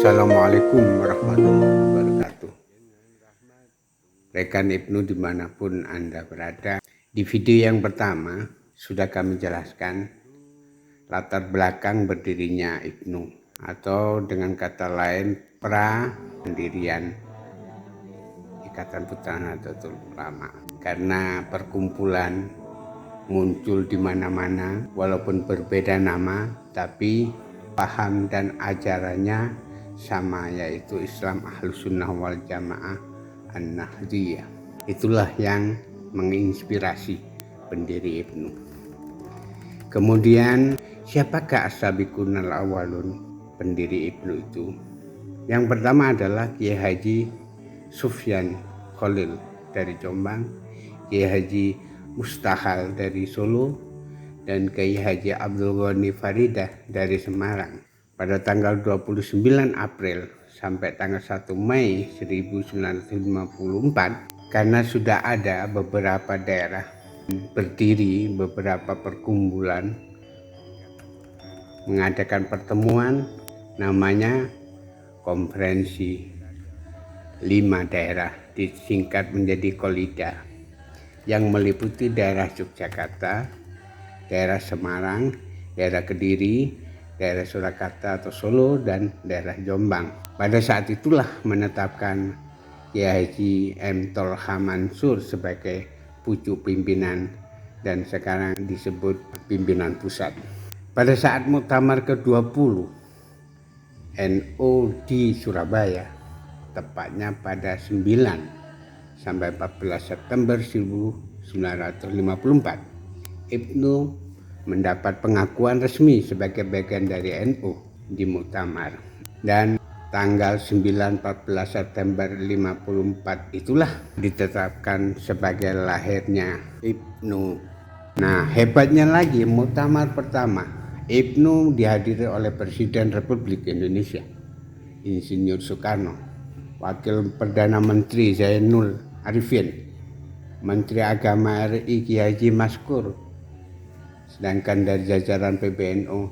Assalamualaikum warahmatullahi wabarakatuh. Rekan Ibnu dimanapun Anda berada, di video yang pertama sudah kami jelaskan latar belakang berdirinya Ibnu, atau dengan kata lain pendirian Ikatan Putra Nahdlatul Ulama. Karena perkumpulan muncul di mana-mana, walaupun berbeda nama, tapi paham dan ajarannya sama, yaitu Islam Ahlus Sunnah wal Jamaah An-Nahdliyah. Itulah yang menginspirasi pendiri Ibnu. Kemudian, siapakah as-sabiqunal awwalun, pendiri Ibnu itu? Yang pertama adalah Kiai Haji Sufyan Khalil dari Jombang, Kiai Haji Mustahal dari Solo, dan Kiai Haji Abdul Ghani Faridah dari Semarang. Pada tanggal 29 April sampai tanggal 1 Mei 1954, karena sudah ada beberapa daerah berdiri, beberapa perkumpulan mengadakan pertemuan, namanya Konferensi 5 daerah, disingkat menjadi Kolida, yang meliputi daerah Yogyakarta, daerah Semarang, daerah Kediri, daerah Surakarta atau Solo, dan daerah Jombang. Pada saat itulah menetapkan Kiai Haji M. Tolha Mansur sebagai pucuk pimpinan dan sekarang disebut pimpinan pusat. Pada saat Muktamar ke-20 NU di Surabaya, tepatnya pada 9 sampai 14 September 1954, Ibnu mendapat pengakuan resmi sebagai bagian dari NU di Muktamar, dan tanggal 9-14 September 1954 itulah ditetapkan sebagai lahirnya Ibnu. Nah, hebatnya lagi, Muktamar pertama Ibnu dihadiri oleh Presiden Republik Indonesia Insinyur Soekarno, Wakil Perdana Menteri Zainul Arifin, Menteri Agama RI Kiai Haji Maskur. Sedangkan dari jajaran PBNU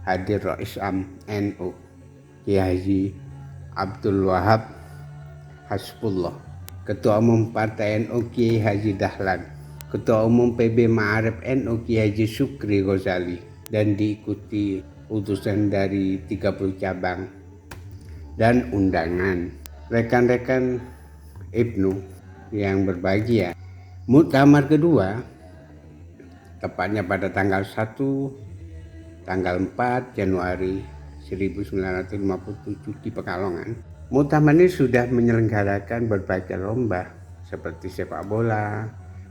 hadir Rais Am NU Kiai Haji Abdul Wahab Hasbullah, Ketua Umum Partai NU Kiai Haji Dahlan, Ketua Umum PB Ma'arif NU Kiai Haji Syukri Ghazali, dan diikuti utusan dari 30 cabang dan undangan. Rekan-rekan Ibnu yang berbahagia, Muktamar kedua tepatnya pada tanggal 1, tanggal 4 Januari 1957 di Pekalongan. Muktamar ini sudah menyelenggarakan berbagai lomba seperti sepak bola,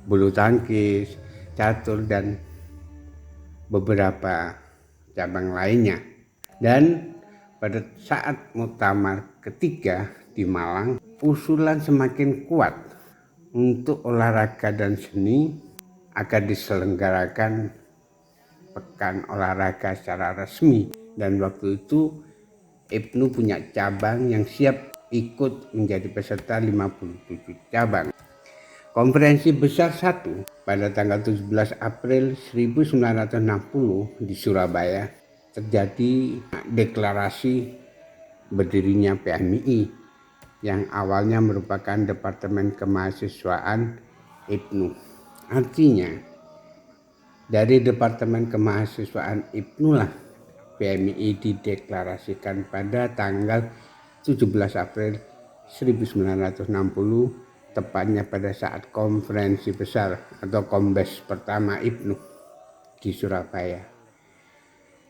bulu tangkis, catur, dan beberapa cabang lainnya. Dan pada saat Muktamar ketiga di Malang, usulan semakin kuat untuk olahraga dan seni akan diselenggarakan pekan olahraga secara resmi, dan waktu itu Ibnu punya cabang yang siap ikut menjadi peserta 57 cabang. Konferensi besar 1 pada tanggal 17 April 1960 di Surabaya terjadi deklarasi berdirinya PMI yang awalnya merupakan Departemen Kemahasiswaan Ibnu. Artinya, dari Departemen Kemahasiswaan Ibnu lah PMI dideklarasikan pada tanggal 17 April 1960, tepatnya pada saat konferensi besar atau Kombes pertama Ibnu di Surabaya.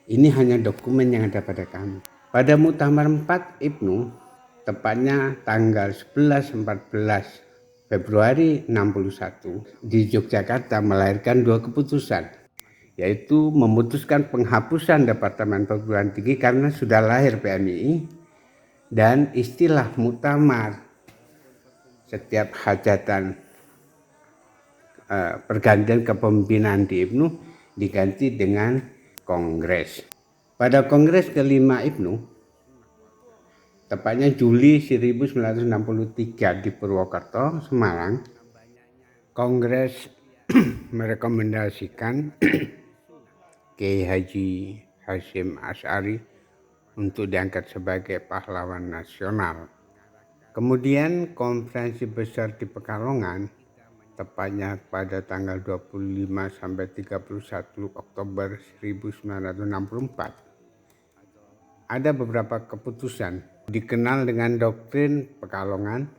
Ini hanya dokumen yang ada pada kami. Pada Muktamar 4 Ibnu, tepatnya tanggal 11-14 Februari 61 di Yogyakarta melahirkan 2 keputusan, yaitu memutuskan penghapusan Departemen Perguruan Tinggi karena sudah lahir PMI, dan istilah Muktamar setiap hajatan pergantian kepemimpinan di Ibnu diganti dengan Kongres. Pada Kongres kelima Ibnu, tepatnya Juli 1963 di Purwokerto, Semarang, Kongres merekomendasikan Kiai Haji Hasyim Asy'ari untuk diangkat sebagai pahlawan nasional. Kemudian konferensi besar di Pekalongan, tepatnya pada tanggal 25 sampai 31 Oktober 1964, ada beberapa keputusan dikenal dengan doktrin Pekalongan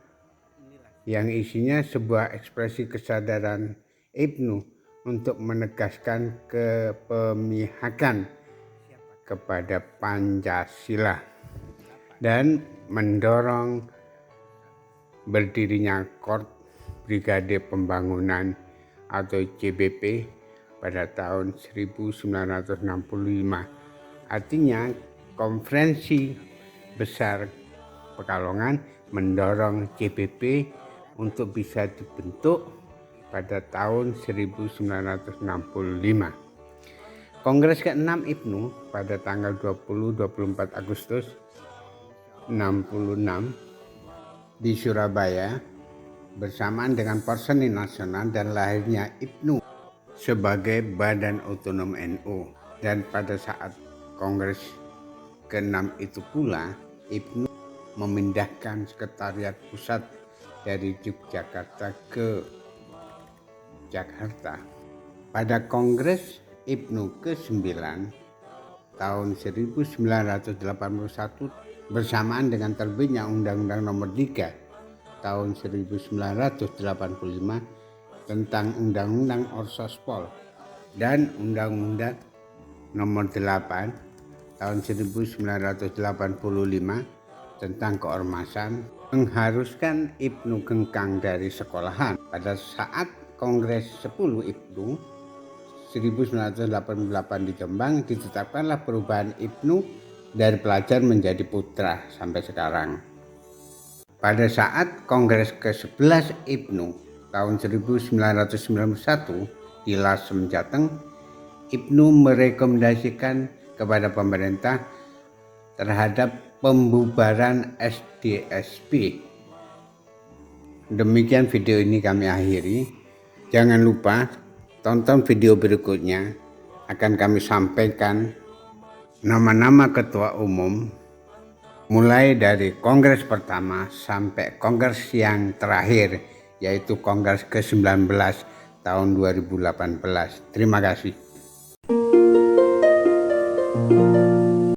yang isinya sebuah ekspresi kesadaran Ibnu untuk menegaskan kepemihakan kepada Pancasila dan mendorong berdirinya Korps Brigade Pembangunan atau CBP pada tahun 1965. Artinya konferensi besar Pekalongan mendorong CBP untuk bisa dibentuk pada tahun 1965. Kongres ke-6 Ibnu pada tanggal 20-24 Agustus 66 di Surabaya bersamaan dengan Porseni Nasional dan lahirnya Ibnu sebagai Badan Otonom NU. Dan pada saat Kongres ke-6 itu pula Ibnu memindahkan sekretariat pusat dari Yogyakarta ke Jakarta. Pada Kongres Ibnu ke-9 tahun 1981 bersamaan dengan terbitnya Undang-Undang Nomor 3 tahun 1985 tentang Undang-Undang Orsospol dan Undang-Undang Nomor 8 tahun 1985 tentang keormasan mengharuskan Ibnu hengkang dari sekolahan. Pada saat Kongres 10 Ibnu 1988 di Jombang ditetapkanlah perubahan Ibnu dari pelajar menjadi putra sampai sekarang. Pada saat Kongres ke-11 Ibnu tahun 1991 di Lasem Jateng, Ibnu merekomendasikan kepada pemerintah terhadap pembubaran SDSP. Demikian video ini kami akhiri. Jangan lupa tonton video berikutnya, akan kami sampaikan nama-nama ketua umum mulai dari kongres pertama sampai kongres yang terakhir, yaitu kongres ke-19 tahun 2018. Terima kasih.